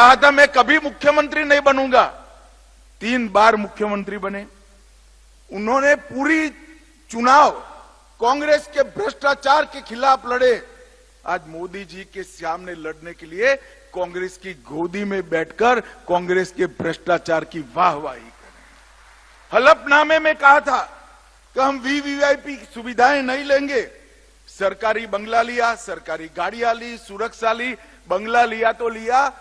कहा था मैं कभी मुख्यमंत्री नहीं बनूंगा, 3 बार मुख्यमंत्री बने। उन्होंने पूरी चुनाव कांग्रेस के भ्रष्टाचार के खिलाफ लड़े। आज मोदी जी के सामने लड़ने के लिए कांग्रेस की गोदी में बैठकर कांग्रेस के भ्रष्टाचार की वाहवाही करें। हलफनामे में कहा था कि हम वीवीआईपी की सुविधाएं नहीं लेंगे। सरकारी बंगला लिया, सरकारी गाड़ियां ली, सुरक्षा ली। बंगला लिया तो लिया,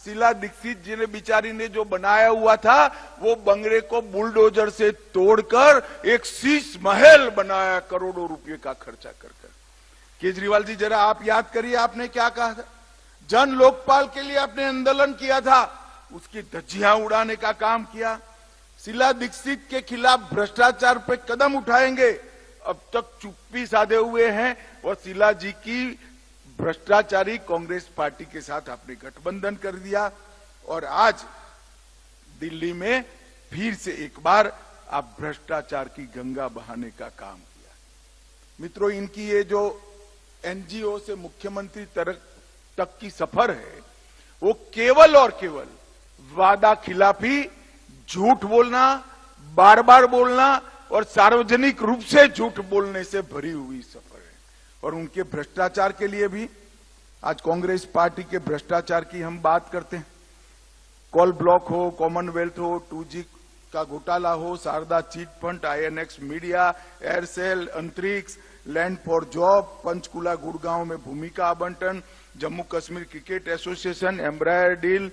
शीला दीक्षित जी ने बेचारी ने जो बनाया हुआ था वो बंगले को बुलडोजर से तोड़कर एक शीश महल बनाया, करोड़ों रुपए का खर्चा कर। केजरीवाल जी जरा आप याद करिए, आपने क्या कहा था? जन लोकपाल के लिए आपने आंदोलन किया था, उसकी धज्जियां उड़ाने का काम किया। शीला दीक्षित के खिलाफ भ्रष्टाचार पे कदम उठाएंगे, अब तक चुप्पी साधे हुए हैं। और शीला जी की भ्रष्टाचारी कांग्रेस पार्टी के साथ आपने गठबंधन कर दिया और आज दिल्ली में फिर से एक बार आप भ्रष्टाचार की गंगा बहाने का काम किया। मित्रों, इनकी ये जो एनजीओ से मुख्यमंत्री तक की सफर है, वो केवल और केवल वादा खिलाफी, झूठ बोलना, बार बार बोलना और सार्वजनिक रूप से झूठ बोलने से भरी हुई सफर है। और उनके भ्रष्टाचार के लिए भी आज कांग्रेस पार्टी के भ्रष्टाचार की हम बात करते हैं। कॉल ब्लॉक हो, कॉमनवेल्थ हो, 2G का घोटाला हो, Sharda chit fund, INX media, Aircel, अंतरिक्ष, land for job, Panchkula Gurgaon में भूमि का आवंटन, Jammu Kashmir cricket association, Embraer deal,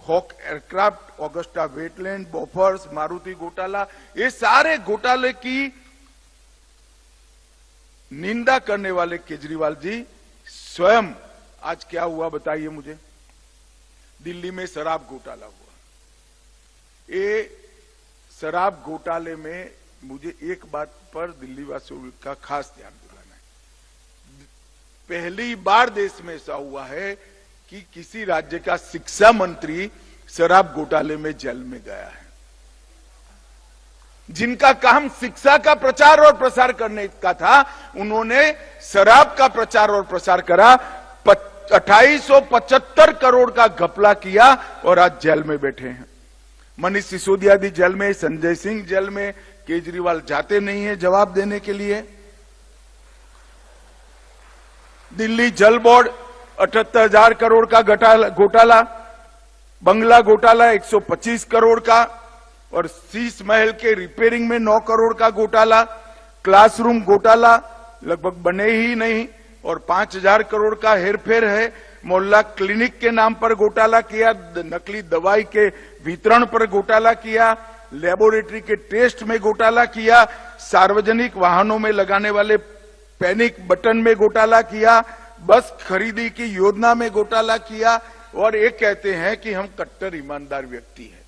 Hawk aircraft, Agusta Westland, Bofors, Maruti घोटाला, ये सारे घोटाले की निंदा करने वाले केजरीवाल जी स्वयं आज क्या हुआ बताइए मुझे? दिल्ली में शराब घोटाला हुआ। ये शराब घोटाले में मुझे एक बात पर दिल्ली वासियों का खास ध्यान दिलाना है। पहली बार देश में ऐसा हुआ है कि किसी राज्य का शिक्षा मंत्री शराब घोटाले में जेल में गया है। जिनका काम शिक्षा का प्रचार और प्रसार करने का था, उन्होंने शराब का प्रचार और प्रसार करा, 2875 करोड़ का घपला किया और आज जेल में बैठे हैं। मनीष सिसोदिया भी जेल में, संजय सिंह जेल में, केजरीवाल जाते नहीं है जवाब देने के लिए। दिल्ली जल बोर्ड 78,000 करोड़ का घोटाला, बंगला घोटाला 125 करोड़ का और शीश महल के रिपेयरिंग में 9 करोड़ का घोटाला, क्लासरूम घोटाला लगभग बने ही नहीं और 5,000 करोड़ का हेरफेर है। मोहल्ला क्लिनिक के नाम पर घोटाला किया, नकली दवाई के वितरण पर घोटाला किया, लेबोरेटरी के टेस्ट में घोटाला किया, सार्वजनिक वाहनों में लगाने वाले पैनिक बटन में घोटाला किया, बस खरीदी की योजना में घोटाला किया और ये कहते हैं कि हम कट्टर ईमानदार व्यक्ति हैं।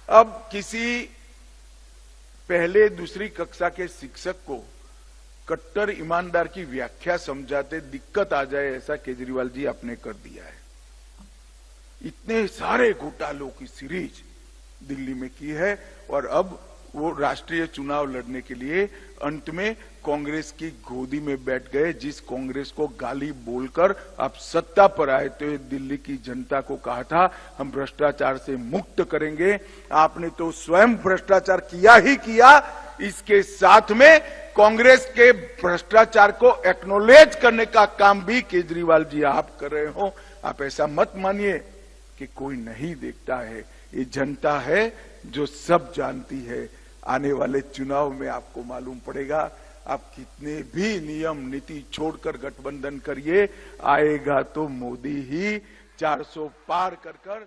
अब किसी पहले दूसरी कक्षा के शिक्षक को कट्टर ईमानदार की व्याख्या समझाते दिक्कत आ जाए, ऐसा केजरीवाल जी आपने कर दिया है। इतने सारे घोटालों की सीरीज दिल्ली में की है और अब वो राष्ट्रीय चुनाव लड़ने के लिए अंत में कांग्रेस की गोदी में बैठ गए। जिस कांग्रेस को गाली बोलकर आप सत्ता पर आए तो दिल्ली की जनता को कहा था हम भ्रष्टाचार से मुक्त करेंगे, आपने तो स्वयं भ्रष्टाचार किया ही किया। इसके साथ में कांग्रेस के भ्रष्टाचार को एक्नॉलेज करने का काम भी केजरीवाल जी आप कर रहे हो। आप ऐसा मत मानिए कि कोई नहीं देखता है, ये जनता है जो सब जानती है। आने वाले चुनाव में आपको मालूम पड़ेगा, आप कितने भी नियम नीति छोड़कर गठबंधन करिए, आएगा तो मोदी ही 400 पार कर